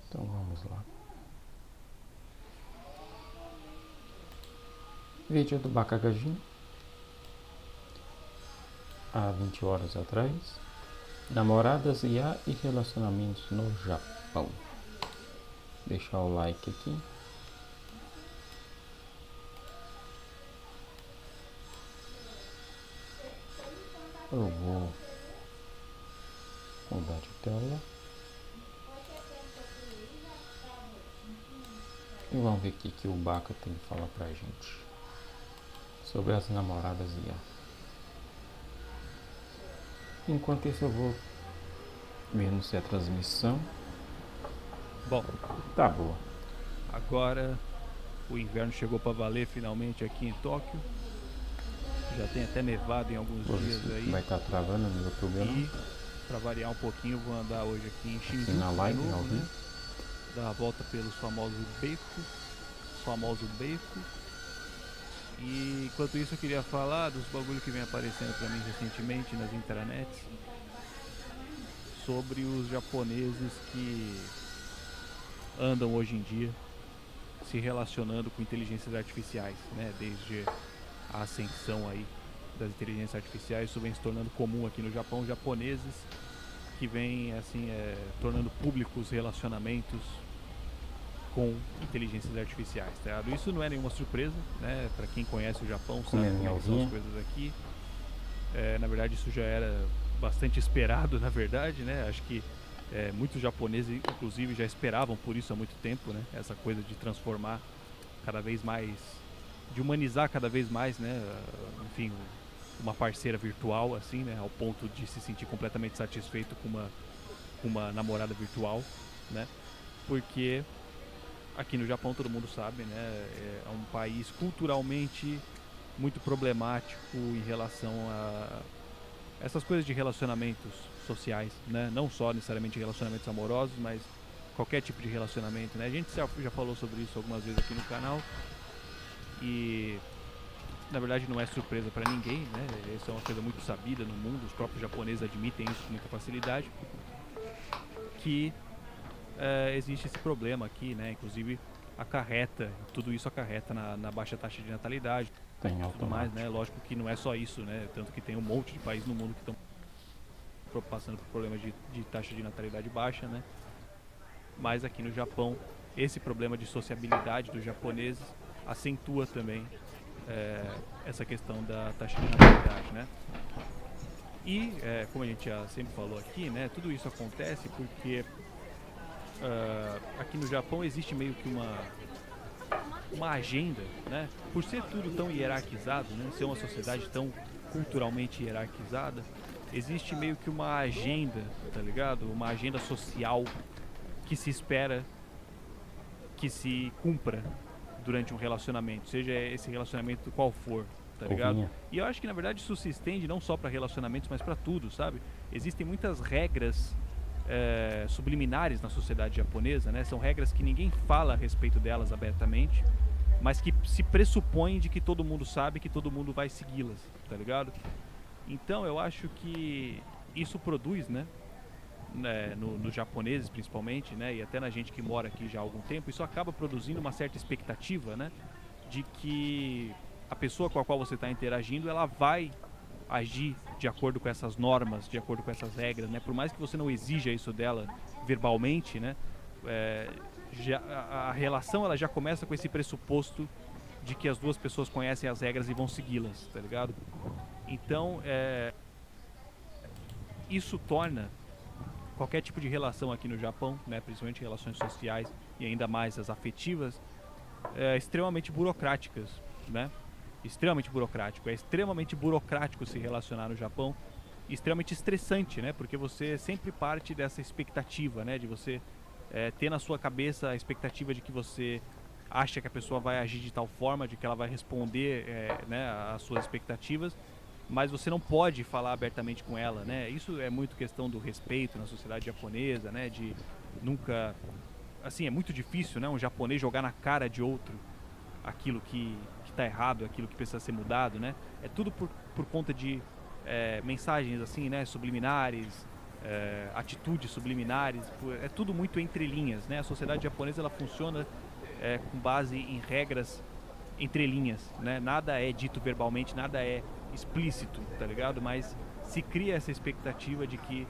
Então vamos lá. Vídeo do Bakagajin. Há 20 horas atrás. Namoradas IA e relacionamentos no Japão. Deixar o like aqui. Eu vou mudar de tela. E vamos ver o que o Baka tem que falar pra gente sobre as namoradas IA. Enquanto isso eu vou vendo se a transmissão Bom, tá boa. agora o inverno chegou para valer finalmente aqui em Tóquio. Já tem até nevado em alguns dias aí. Vai estar travando no YouTube, E não? para variar um pouquinho, vou andar hoje aqui em Shinjuku Na live, de novo, ao vivo. né? Dar a volta pelos famosos beco. E enquanto isso eu queria falar dos bagulho que vem aparecendo para mim recentemente nas intranets sobre os japoneses que andam hoje em dia se relacionando com inteligências artificiais, né? Desde a ascensão aí das inteligências artificiais, isso vem se tornando comum aqui no Japão, japoneses que vêm assim tornando públicos relacionamentos com inteligências artificiais, tá ligado? Isso não é nenhuma surpresa, né? Para quem conhece o Japão sabe como são as coisas aqui. Na verdade isso já era bastante esperado, na verdade, né? Acho que muitos japoneses, inclusive, já esperavam por isso há muito tempo, né? Essa coisa de transformar cada vez mais, de humanizar cada vez mais, né? Enfim, uma parceira virtual, assim, né? Ao ponto de se sentir completamente satisfeito com uma namorada virtual, né? Porque aqui no Japão, todo mundo sabe, né? É um país culturalmente muito problemático em relação a essas coisas de relacionamentos sociais, né? Não só necessariamente relacionamentos amorosos, mas qualquer tipo de relacionamento, né? A gente já falou sobre isso algumas vezes aqui no canal e na verdade não é surpresa para ninguém, né? Isso é uma coisa muito sabida no mundo, os próprios japoneses admitem isso com muita facilidade, que existe esse problema aqui, né? Inclusive tudo isso acarreta na baixa taxa de natalidade, tudo mais, né? Lógico que não é só isso, né? Tanto que tem um monte de países no mundo que estão passando por problemas de taxa de natalidade baixa, né? Mas aqui no Japão, esse problema de sociabilidade dos japoneses acentua também essa questão da taxa de natalidade, né? E, como a gente já sempre falou aqui, né? Tudo isso acontece porque aqui no Japão existe meio que uma agenda, né? Por ser tudo tão hierarquizado, né? Ser uma sociedade tão culturalmente hierarquizada, existe meio que uma agenda, tá ligado? Uma agenda social que se espera que se cumpra durante um relacionamento, seja esse relacionamento qual for, tá ligado? E eu acho que na verdade isso se estende não só para relacionamentos, mas para tudo, sabe? Existem muitas regras subliminares na sociedade japonesa, né? São regras que ninguém fala a respeito delas abertamente, mas que se pressupõe de que todo mundo sabe, que todo mundo vai segui-las, tá ligado? Então eu acho que isso produz, né? Nos japoneses principalmente, né? E até na gente que mora aqui já há algum tempo, isso acaba produzindo uma certa expectativa, né? De que a pessoa com a qual você está interagindo, ela vai agir de acordo com essas normas, de acordo com essas regras, né? Por mais que você não exija isso dela verbalmente, né? A relação ela já começa com esse pressuposto de que as duas pessoas conhecem as regras e vão segui-las, tá ligado? Então, isso torna qualquer tipo de relação aqui no Japão, né, principalmente relações sociais e ainda mais as afetivas, extremamente burocráticas, né? Extremamente burocrático. É extremamente burocrático se relacionar no Japão, extremamente estressante, né? Porque você sempre parte dessa expectativa, né? De você ter na sua cabeça a expectativa de que você acha que a pessoa vai agir de tal forma, de que ela vai responder, né, às suas expectativas, mas você não pode falar abertamente com ela, né? Isso é muito questão do respeito na sociedade japonesa, né? De nunca, assim, é muito difícil, né? Um japonês jogar na cara de outro aquilo que tá errado, aquilo que precisa ser mudado, né? É tudo por conta de mensagens assim, né? Subliminares, atitudes subliminares, é tudo muito entre linhas, né? A sociedade japonesa ela funciona com base em regras entre linhas, né? Nada é dito verbalmente, nada é explícito, tá ligado? Mas se cria essa expectativa de que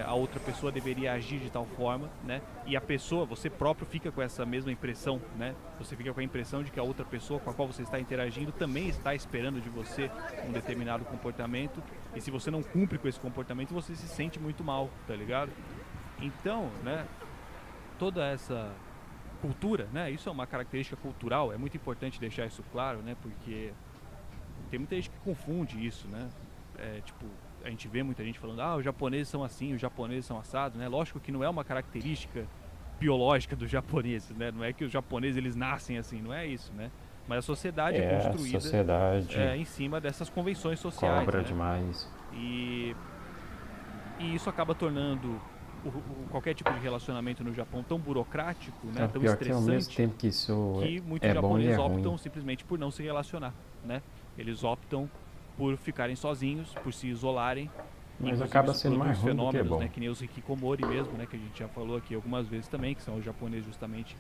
a outra pessoa deveria agir de tal forma, né? E a pessoa, você próprio fica com essa mesma impressão, né? Você fica com a impressão de que a outra pessoa com a qual você está interagindo também está esperando de você um determinado comportamento, e se você não cumpre com esse comportamento, você se sente muito mal, tá ligado? Então, né? Toda essa cultura, né? Isso é uma característica cultural, é muito importante deixar isso claro, né? Porque tem muita gente que confunde isso, né? Tipo, a gente vê muita gente falando, os japoneses são assim, os japoneses são assados, né? Lógico que não é uma característica biológica dos japoneses, né? Não é que os japoneses eles nascem assim, não é isso, né? Mas a sociedade é construída a sociedade em cima dessas convenções sociais, cobra né? demais. E isso acaba tornando qualquer tipo de relacionamento no Japão tão burocrático, né? Tão Pior que ao mesmo estressante, tempo que isso que muitos é bom e japoneses é optam ruim. simplesmente por não se relacionar, né? Eles optam por ficarem sozinhos, por se isolarem. Mas Inclusive, acaba isso sendo produz mais ruim do que fenômenos, bom. né, que nem os hikikomori mesmo, né, que a gente já falou aqui algumas vezes também, que são os japoneses justamente,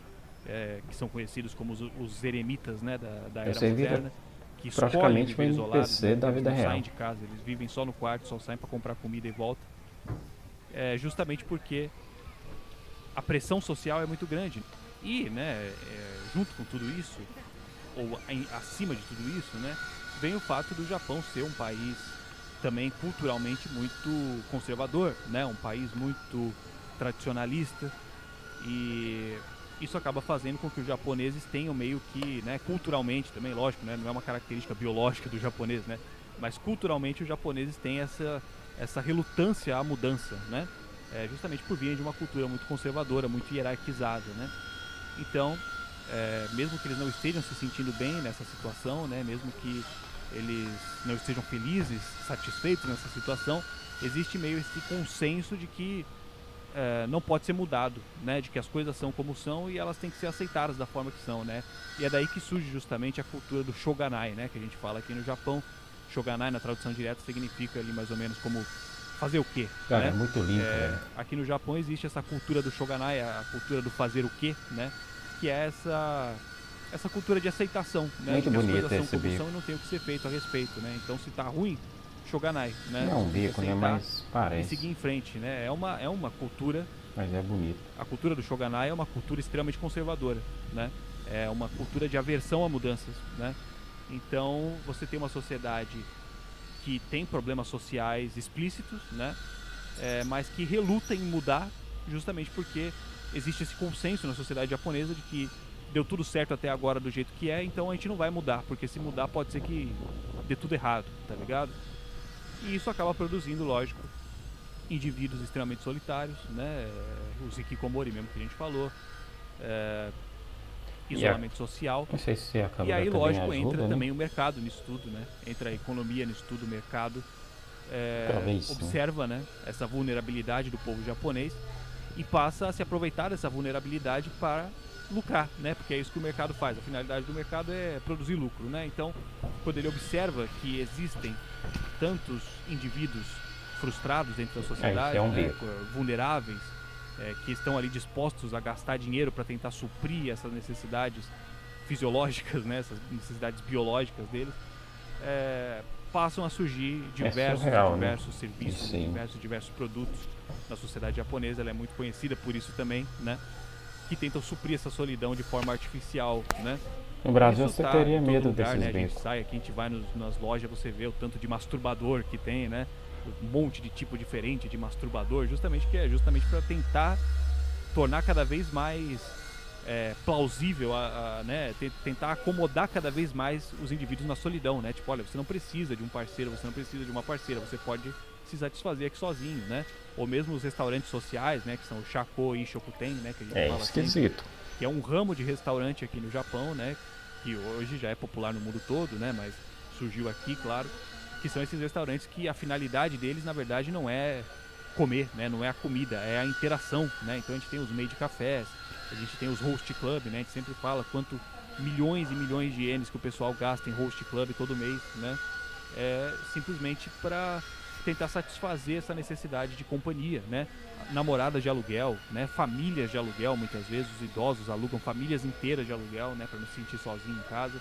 que são conhecidos como os eremitas, né, da era Esse aí vira moderna, que escolhem praticamente viver um isolados, NPC né, da eles vida não real. saem de casa, eles vivem só no quarto, só saem para comprar comida e volta. Justamente porque a pressão social é muito grande. E, né, junto com tudo isso, ou acima de tudo isso, né, vem o fato do Japão ser um país também culturalmente muito conservador, né, um país muito tradicionalista, e isso acaba fazendo com que os japoneses tenham meio que, né, culturalmente também, lógico, né, não é uma característica biológica do japonês, né, mas culturalmente os japoneses têm essa relutância à mudança, né, justamente por virem de uma cultura muito conservadora, muito hierarquizada, né. Então, mesmo que eles não estejam se sentindo bem nessa situação, né, mesmo que eles não estejam felizes, satisfeitos nessa situação, existe meio esse consenso de que não pode ser mudado, né, de que as coisas são como são e elas têm que ser aceitadas da forma que são, né. E é daí que surge justamente a cultura do shoganai, né, que a gente fala aqui no Japão. Shoganai, na tradução direta, significa ali mais ou menos como fazer o quê, Cara, né? é muito limpo, velho. Aqui no Japão existe essa cultura do shoganai, a cultura do fazer o quê, né? Que é essa cultura de aceitação, né? Muito de que as bonito coisas são esse como bico. são e não tem o que ser feito a respeito, né? Então se tá ruim, shoganai, né? Não é um Você tem que bico, né? aceitar Mas e parece. seguir em frente, né? É uma cultura, Mas é bonito. a cultura do shoganai é uma cultura extremamente conservadora, né? É uma cultura de aversão a mudanças, né? Então você tem uma sociedade que tem problemas sociais explícitos, né? Mas que reluta em mudar justamente porque existe esse consenso na sociedade japonesa de que deu tudo certo até agora do jeito que é, então a gente não vai mudar, porque se mudar pode ser que dê tudo errado, tá ligado? E isso acaba produzindo, lógico, indivíduos extremamente solitários, né? Os hikikomori mesmo que a gente falou, isolamento social. Não sei se a câmera E aí, também lógico, ajuda, entra né? também o mercado nisso tudo, né? Entra a economia nisso tudo, o mercado Talvez, né? observa, né, essa vulnerabilidade do povo japonês e passa a se aproveitar dessa vulnerabilidade para lucrar, né? Porque é isso que o mercado faz. A finalidade do mercado é produzir lucro, né? Então, quando ele observa que existem tantos indivíduos frustrados dentro da sociedade, né, vulneráveis, que estão ali dispostos a gastar dinheiro para tentar suprir essas necessidades fisiológicas, né, essas necessidades biológicas deles, passam a surgir diversos serviços, diversos produtos na sociedade japonesa. Ela é muito conhecida por isso também, né, que tentam suprir essa solidão de forma artificial, né. No Brasil isso você tá teria em todo medo lugar, desses né? A gente bicos. sai aqui, a gente vai nas lojas, você vê o tanto de masturbador que tem, né? Um monte de tipo diferente de masturbador, justamente para tentar tornar cada vez mais plausível, né? Tentar acomodar cada vez mais os indivíduos na solidão, né? Tipo, olha, você não precisa de um parceiro, você não precisa de uma parceira, você pode se satisfazer aqui sozinho, né? Ou mesmo os restaurantes sociais, né? Que são o Shako e Shokuten, né? Que a gente fala esquisito. Sempre, que é um ramo de restaurante aqui no Japão, né? Que hoje já é popular no mundo todo, né? Mas surgiu aqui, claro. Que são esses restaurantes que a finalidade deles, na verdade, não é comer, né? Não é a comida, é a interação, né? Então a gente tem os made cafés, a gente tem os host club, né? A gente sempre fala quanto milhões e milhões de ienes que o pessoal gasta em host club todo mês, né? Simplesmente para tentar satisfazer essa necessidade de companhia, né? Namoradas de aluguel, né? Famílias de aluguel, muitas vezes os idosos alugam famílias inteiras de aluguel, né? Para não se sentir sozinho em casa.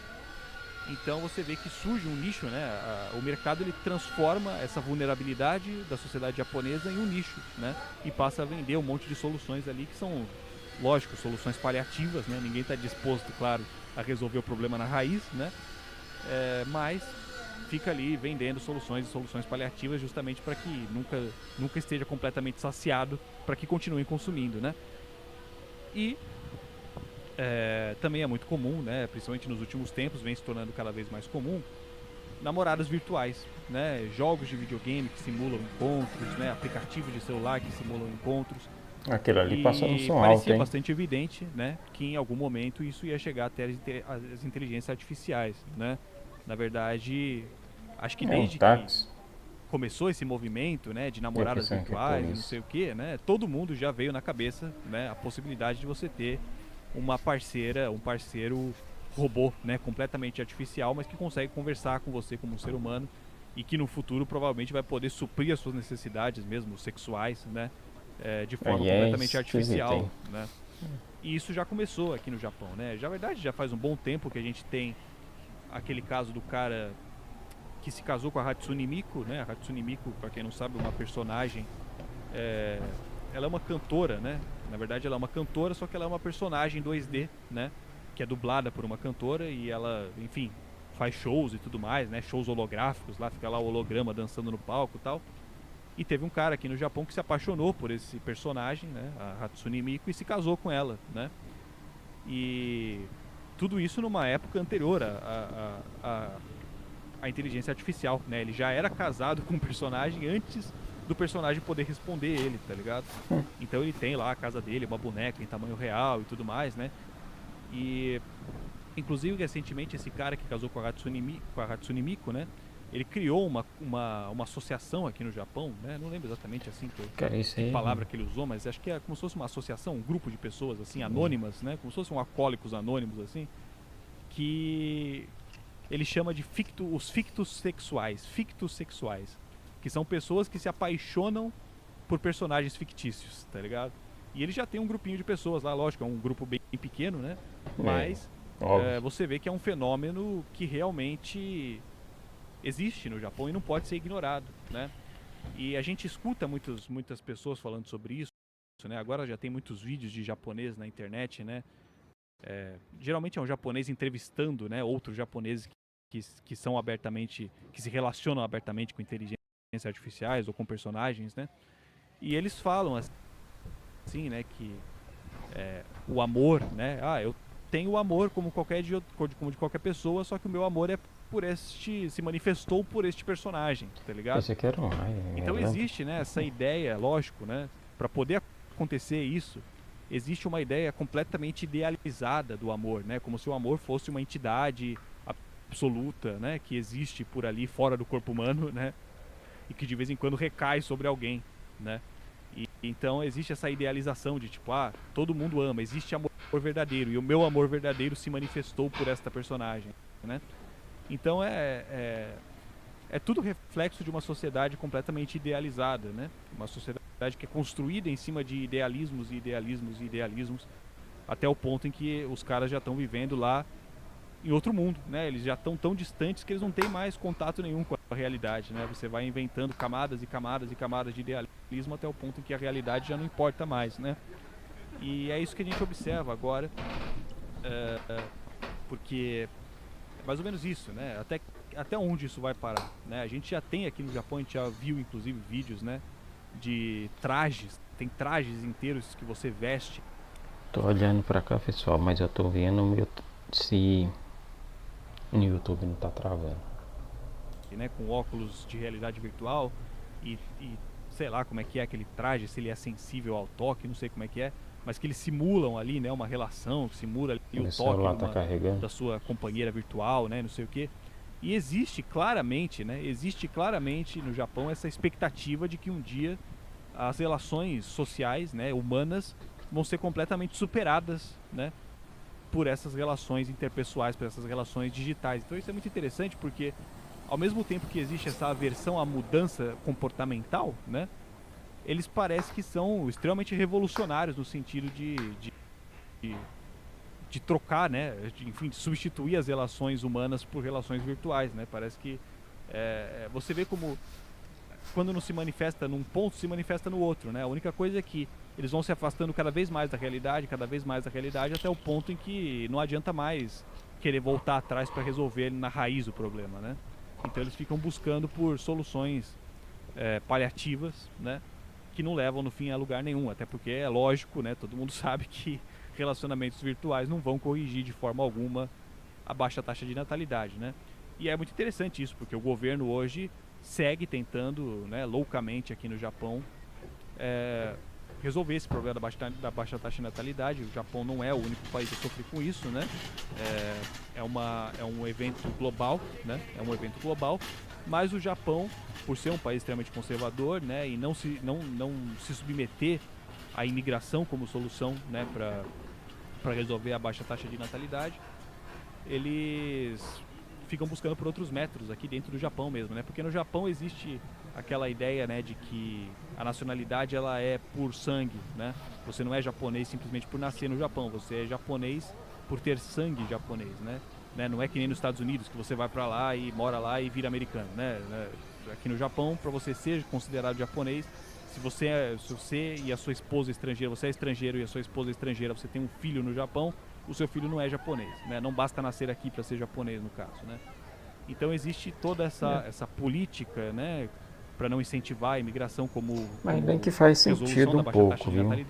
Então você vê que surge um nicho, né? O mercado ele transforma essa vulnerabilidade da sociedade japonesa em um nicho, né? E passa a vender um monte de soluções ali que são, lógico, soluções paliativas, né? Ninguém está disposto, claro, a resolver o problema na raiz, né? Mas fica ali vendendo soluções e soluções paliativas justamente para que nunca esteja completamente saciado, para que continuem consumindo, né? E também é muito comum, né? Principalmente nos últimos tempos, vem se tornando cada vez mais comum, namoradas virtuais, né? Jogos de videogame que simulam encontros, né? Aplicativos de celular que simulam encontros. Aquilo ali passa no E som alto, parecia hein? bastante evidente, né, que em algum momento isso ia chegar até as inteligências artificiais, né? Na verdade, acho que É um desde que táxi. começou esse movimento, né, de E a namoradas questão é que é virtuais e não polícia. sei o que, né, todo mundo já veio na cabeça, né, a possibilidade de você ter uma parceira, um parceiro robô, né, completamente artificial, mas que consegue conversar com você como um ser humano e que no futuro provavelmente vai poder suprir as suas necessidades mesmo sexuais, né, de forma Aí é completamente esquisito, artificial, hein? né. E isso já começou aqui no Japão, né. Na verdade, já faz um bom tempo que a gente tem aquele caso do cara que se casou com a Hatsune Miku, né? A Hatsune Miku, para quem não sabe, é uma personagem. Ela é uma cantora, né? Na verdade, ela é uma cantora, só que ela é uma personagem 2D, né? Que é dublada por uma cantora e ela, enfim, faz shows e tudo mais, né? Shows holográficos, lá fica lá o holograma dançando no palco e tal. E teve um cara aqui no Japão que se apaixonou por esse personagem, né? A Hatsune Miku, e se casou com ela, né? E tudo isso numa época anterior à inteligência artificial, né? Ele já era casado com o personagem antes do personagem poder responder ele, tá ligado? Então ele tem lá a casa dele, uma boneca em tamanho real e tudo mais, né? E inclusive recentemente esse cara que casou com a Hatsune Miku, né? Ele criou uma associação aqui no Japão, né? Não lembro exatamente assim Cara, isso que aí. palavra que ele usou, mas acho que é como se fosse uma associação, um grupo de pessoas assim, anônimas, né? Como se fossem alcoólicos anônimos assim, que ele chama de os fictos sexuais, que são pessoas que se apaixonam por personagens fictícios, tá ligado? E ele já tem um grupinho de pessoas lá, lógico, é um grupo bem pequeno, né? Mas Óbvio. você vê que é um fenômeno que realmente existe no Japão e não pode ser ignorado, né? E a gente escuta muitas pessoas falando sobre isso, né? Agora já tem muitos vídeos de japonês na internet, né? Geralmente é um japonês entrevistando, né, outros japoneses que são abertamente, que se relacionam abertamente com inteligências artificiais ou com personagens, né? E eles falam assim, né, que o amor, né? Eu tenho o amor como de qualquer pessoa, só que o meu amor se manifestou por este personagem, tá ligado? Esse aqui era um raio. Então existe, né, essa ideia, lógico, né, para poder acontecer isso, existe uma ideia completamente idealizada do amor, né, como se o amor fosse uma entidade absoluta, né, que existe por ali fora do corpo humano, né, e que de vez em quando recai sobre alguém, né. E então existe essa idealização de tipo, todo mundo ama, existe amor verdadeiro e o meu amor verdadeiro se manifestou por esta personagem, né. Então é tudo reflexo de uma sociedade completamente idealizada, né? Uma sociedade que é construída em cima de idealismos e idealismos e idealismos, até o ponto em que os caras já estão vivendo lá em outro mundo, né? Eles já estão tão distantes que eles não têm mais contato nenhum com a realidade, né? Você vai inventando camadas e camadas e camadas de idealismo até o ponto em que a realidade já não importa mais, né? E é isso que a gente observa agora, porque é mais ou menos isso, né? Até onde isso vai parar, né? A gente já tem aqui no Japão, a gente já viu inclusive vídeos, né, de trajes, tem trajes inteiros que você veste. Tô olhando pra cá, pessoal, mas eu tô vendo se no YouTube não tá travando. Né, com óculos de realidade virtual e sei lá como é que é aquele traje, se ele é sensível ao toque, não sei como é que é, mas que eles simulam ali, né, uma relação, simula ali o toque da sua companheira virtual, né, não sei o que. E existe claramente no Japão essa expectativa de que um dia as relações sociais, né, humanas vão ser completamente superadas, né, por essas relações interpessoais, por essas relações digitais. Então isso é muito interessante porque ao mesmo tempo que existe essa aversão à mudança comportamental, né, eles parecem que são extremamente revolucionários no sentido de trocar, né, enfim, de substituir as relações humanas por relações virtuais, né? Parece que você vê como quando não se manifesta num ponto, se manifesta no outro, né? A única coisa é que eles vão se afastando cada vez mais da realidade, até o ponto em que não adianta mais querer voltar atrás para resolver na raiz o problema, né? Então eles ficam buscando por soluções paliativas, né? Que não levam no fim a lugar nenhum, até porque é lógico, né? Todo mundo sabe que relacionamentos virtuais não vão corrigir de forma alguma a baixa taxa de natalidade, né? E é muito interessante isso, porque o governo hoje segue tentando, né, loucamente aqui no Japão, resolver esse problema da baixa taxa de natalidade. O Japão não é o único país a sofrer com isso, né? É um evento global, né? É um evento global, mas o Japão, por ser um país extremamente conservador, né, e não se submeter à imigração como solução, né, para resolver a baixa taxa de natalidade, eles ficam buscando por outros métodos aqui dentro do Japão mesmo, né? Porque no Japão existe aquela ideia, né, de que a nacionalidade ela é por sangue, né? Você não é japonês simplesmente por nascer no Japão, você é japonês por ter sangue japonês, né? Não é que nem nos Estados Unidos, que você vai pra lá e mora lá e vira americano, né? Aqui no Japão, para você ser considerado japonês, se você e a sua esposa estrangeira, você é estrangeiro e a sua esposa é estrangeira, você tem um filho no Japão, o seu filho não é japonês, né? Não basta nascer aqui para ser japonês, no caso, né? Então existe toda essa política, né, para não incentivar a imigração como Mas bem que faz sentido um pouco, viu? Mesmo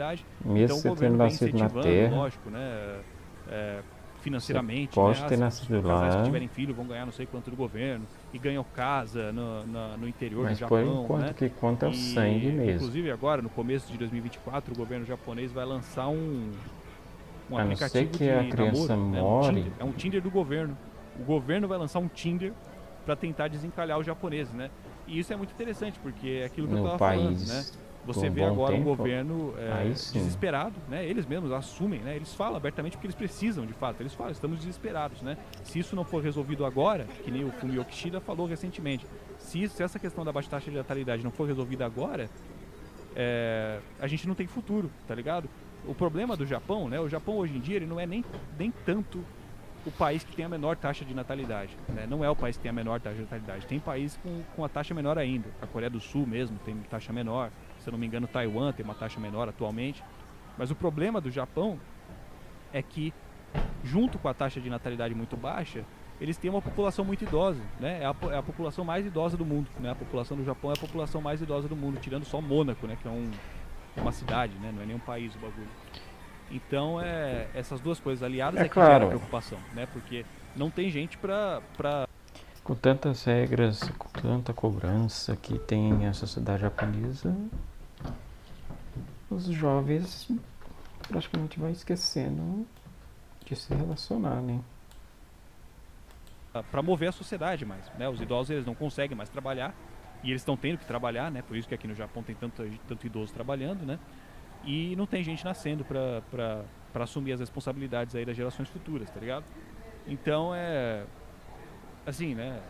então você o tendo governo vem nascido na incentivando, Terra, lógico, né, financeiramente, pode né? ter Os nascido casais que lá, tiverem filho vão ganhar não sei quanto do governo e ganham casa no interior do mas por Japão, enquanto né? o que conta é o sangue mesmo. Inclusive agora, no começo de 2024, o governo japonês vai lançar um A não ser aplicativo que de a criança namoro, né? more, É um Tinder do governo. O governo vai lançar um Tinder para tentar desencalhar os japoneses, né? E isso é muito interessante, porque é aquilo que eu no estava falando, país né? por Você um vê bom agora um tempo, governo aí sim. desesperado, né? Eles mesmos assumem, né? Eles falam abertamente porque eles precisam, de fato. Eles falam, estamos desesperados, né? Se isso não for resolvido agora, que nem o Fumio Kishida falou recentemente, se essa questão da baixa taxa de natalidade não for resolvida agora, a gente não tem futuro, tá ligado? O problema do Japão, né? O Japão hoje em dia ele não é nem tanto o país que tem a menor taxa de natalidade, né? Não é o país que tem a menor taxa de natalidade. Tem países com a taxa menor ainda. A Coreia do Sul mesmo tem taxa menor. Se eu não me engano, Taiwan tem uma taxa menor atualmente. Mas o problema do Japão é que, junto com a taxa de natalidade muito baixa, eles têm uma população muito idosa, né? É a população mais idosa do mundo, né? A população do Japão é a população mais idosa do mundo, tirando só Mônaco, né? Que é uma cidade, né? Não é nem um país o bagulho. Então, essas duas coisas aliadas que claro, geram preocupação, né? Porque não tem gente pra... Com tantas regras, com tanta cobrança que tem a sociedade japonesa, os jovens praticamente vão esquecendo de se relacionar, né? Pra mover a sociedade mais, né? Os idosos, eles não conseguem mais trabalhar e eles estão tendo que trabalhar, né? Por isso que aqui no Japão tem tanto idoso trabalhando, né? E não tem gente nascendo pra assumir as responsabilidades aí das gerações futuras, tá ligado? Então assim, né?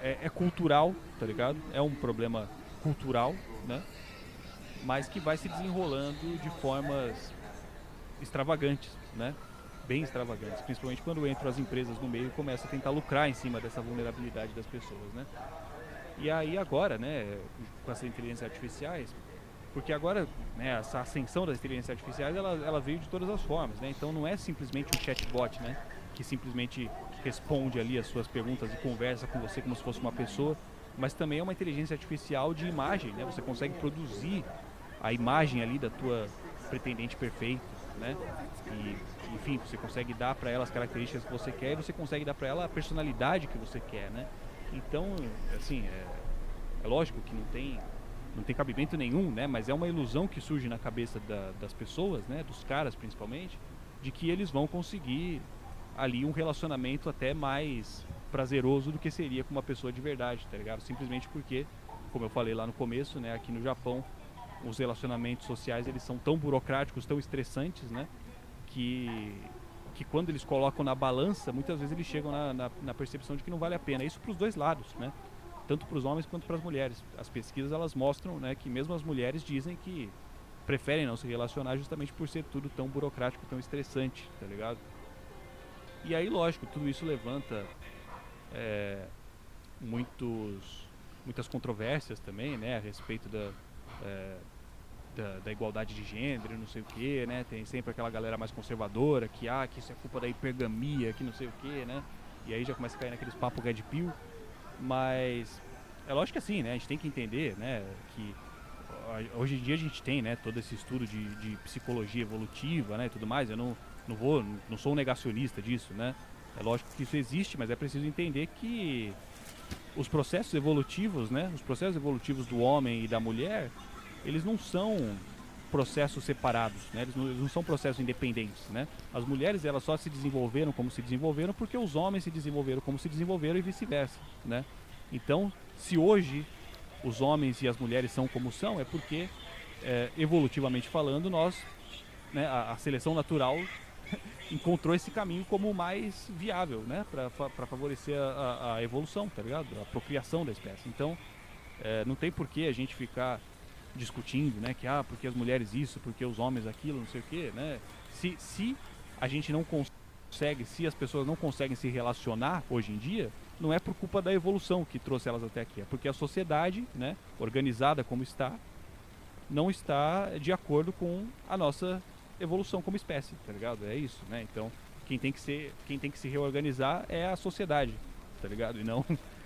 É cultural, tá ligado? É um problema cultural, né? Mas que vai se desenrolando de formas extravagantes, né? Bem extravagantes, principalmente quando entram as empresas no meio e começam a tentar lucrar em cima dessa vulnerabilidade das pessoas, né? E aí agora, né, com essas inteligências artificiais, porque agora, né, essa ascensão das inteligências artificiais, ela veio de todas as formas, né? Então não é simplesmente um chatbot, né, que simplesmente responde ali as suas perguntas e conversa com você como se fosse uma pessoa, mas também é uma inteligência artificial de imagem, né? Você consegue produzir a imagem ali da tua pretendente perfeita, né? E, enfim, você consegue dar para ela as características que você quer e você consegue dar para ela a personalidade que você quer, né? Então, assim, é lógico que não tem cabimento nenhum, né? Mas é uma ilusão que surge na cabeça das pessoas, né? Dos caras principalmente, de que eles vão conseguir ali um relacionamento até mais prazeroso do que seria com uma pessoa de verdade, tá ligado? Simplesmente porque, como eu falei lá no começo, né? Aqui no Japão, os relacionamentos sociais eles são tão burocráticos, tão estressantes, né? Que que quando eles colocam na balança, muitas vezes eles chegam na percepção de que não vale a pena. Isso para os dois lados, né? Tanto para os homens quanto para as mulheres. As pesquisas elas mostram, né, que mesmo as mulheres dizem que preferem não se relacionar justamente por ser tudo tão burocrático, tão estressante, tá ligado? E aí, lógico, tudo isso levanta muitas controvérsias também, né, a respeito da igualdade de gênero, não sei o que, né? Tem sempre aquela galera mais conservadora que isso é culpa da hipergamia, que não sei o que, né? E aí já começa a cair naqueles papos red pill. Mas é lógico que assim, né? A gente tem que entender, né, que hoje em dia a gente tem, né, todo esse estudo de psicologia evolutiva, né, e tudo mais. Eu não sou um negacionista disso, né? É lógico que isso existe, mas é preciso entender que os processos evolutivos, né, os processos evolutivos do homem e da mulher, eles não são processos separados, né? Eles não são processos independentes, né? As mulheres elas só se desenvolveram como se desenvolveram porque os homens se desenvolveram como se desenvolveram e vice-versa, né? Então, se hoje os homens e as mulheres são como são, é porque evolutivamente falando nós, né, a seleção natural encontrou esse caminho como o mais viável, né, para favorecer a evolução, tá ligado? A procriação da espécie. Então, não tem por que a gente ficar discutindo, né, que porque as mulheres isso, porque os homens aquilo, não sei o que, né? Se a gente não consegue, se as pessoas não conseguem se relacionar hoje em dia, não é por culpa da evolução que trouxe elas até aqui, é porque a sociedade, né, organizada como está, não está de acordo com a nossa evolução como espécie, tá ligado? É isso, né? Então, quem tem que se reorganizar é a sociedade, tá ligado?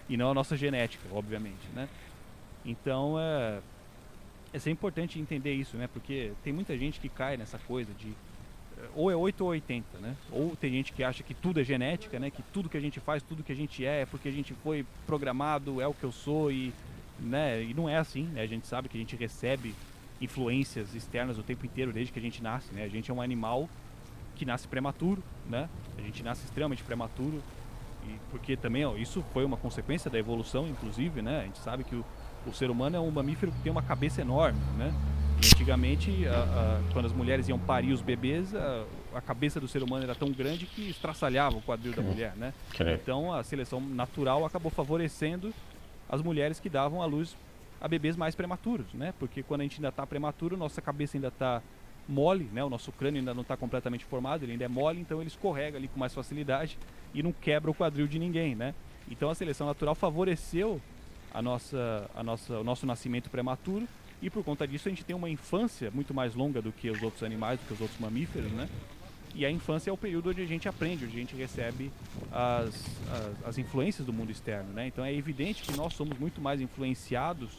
E não a nossa genética, obviamente, né? Então, é sempre importante entender isso, né? Porque tem muita gente que cai nessa coisa de ou é 8 ou 80, né? Ou tem gente que acha que tudo é genética, né? Que tudo que a gente faz, tudo que a gente é porque a gente foi programado, é o que eu sou né? E não é assim, né? A gente sabe que a gente recebe influências externas o tempo inteiro desde que a gente nasce, né? A gente é um animal que nasce prematuro, né? A gente nasce extremamente prematuro e porque também, isso foi uma consequência da evolução, inclusive, né? A gente sabe que o ser humano é um mamífero que tem uma cabeça enorme, né? E antigamente, quando as mulheres iam parir os bebês, a cabeça do ser humano era tão grande que estraçalhava o quadril da mulher, né? Então a seleção natural acabou favorecendo as mulheres que davam à luz a bebês mais prematuros, né? Porque quando a gente ainda está prematuro, nossa cabeça ainda está mole, né? O nosso crânio ainda não está completamente formado, ele ainda é mole, então ele escorrega ali com mais facilidade e não quebra o quadril de ninguém, né? Então a seleção natural favoreceu o nosso nascimento prematuro e por conta disso a gente tem uma infância muito mais longa do que os outros animais, do que os outros mamíferos, né? E a infância é o período onde a gente aprende, onde a gente recebe as influências do mundo externo, né? Então é evidente que nós somos muito mais influenciados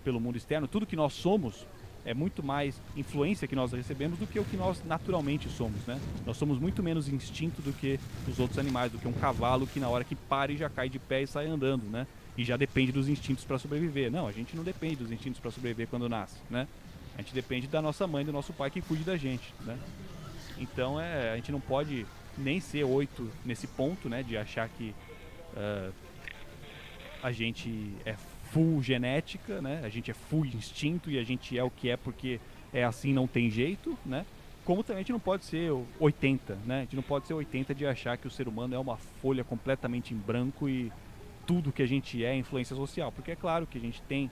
pelo mundo externo. Tudo que nós somos é muito mais influência que nós recebemos do que o que nós naturalmente somos, né? Nós somos muito menos instinto do que os outros animais, do que um cavalo que na hora que para e já cai de pé e sai andando, né? E já depende dos instintos para sobreviver. Não, a gente não depende dos instintos para sobreviver quando nasce, né? A gente depende da nossa mãe e do nosso pai que cuide da gente, né? Então a gente não pode nem ser 8 nesse ponto, né? De achar que a gente é full genética, né? A gente é full instinto e a gente é o que é porque é assim, não tem jeito, né? Como também a gente não pode ser 80, né? A gente não pode ser 80 de achar que o ser humano é uma folha completamente em branco e tudo que a gente é influência social, porque é claro que a gente tem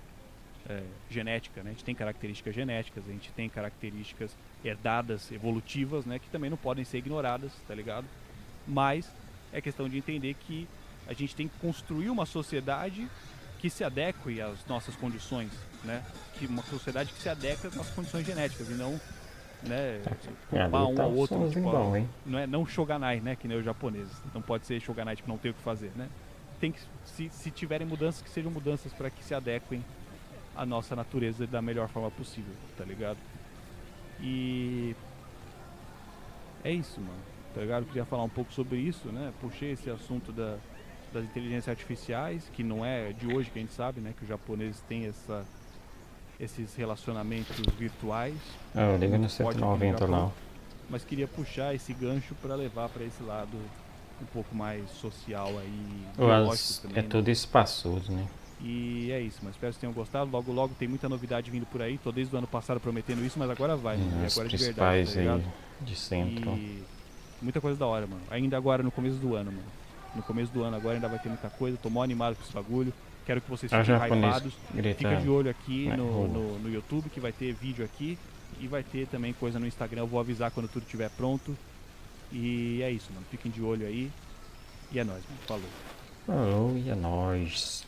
genética, né? A gente tem características genéticas, a gente tem características herdadas, evolutivas, né? Que também não podem ser ignoradas, tá ligado? Mas é questão de entender que a gente tem que construir uma sociedade que se adeque às nossas condições, né? Que uma sociedade que se adeque às nossas condições genéticas e não, né, culpar um ao outro, tipo, não shogunai, né, que nem os japoneses. Não pode ser shogunai, tipo, não tem o que fazer, né? Tem que, se tiverem mudanças, que sejam mudanças para que se adequem à nossa natureza da melhor forma possível, tá ligado? E é isso, mano, tá ligado? Eu queria falar um pouco sobre isso, né? Puxei esse assunto das inteligências artificiais, que não é de hoje que a gente sabe, né? Que os japoneses têm esses relacionamentos virtuais. Eu ligo no 190 lá. Mas queria puxar esse gancho para levar para esse lado um pouco mais social aí, biológico também, é tudo espaçoso, né? E é isso, mas espero que vocês tenham gostado. Logo, logo tem muita novidade vindo por aí. Tô desde o ano passado prometendo isso, mas agora vai, né? E agora de verdade, tá ligado? Aí de centro. Muita coisa da hora, mano. Ainda agora no começo do ano, mano. No começo do ano agora ainda vai ter muita coisa. Tô mó animado com esse bagulho. Quero que vocês A fiquem japonês hypados. Fica gritando. de olho aqui na rua. no YouTube, que vai ter vídeo aqui. E vai ter também coisa no Instagram. Eu vou avisar quando tudo estiver pronto. E é isso, mano. Fiquem de olho aí. E é nóis, mano. Falou. Falou e é nóis.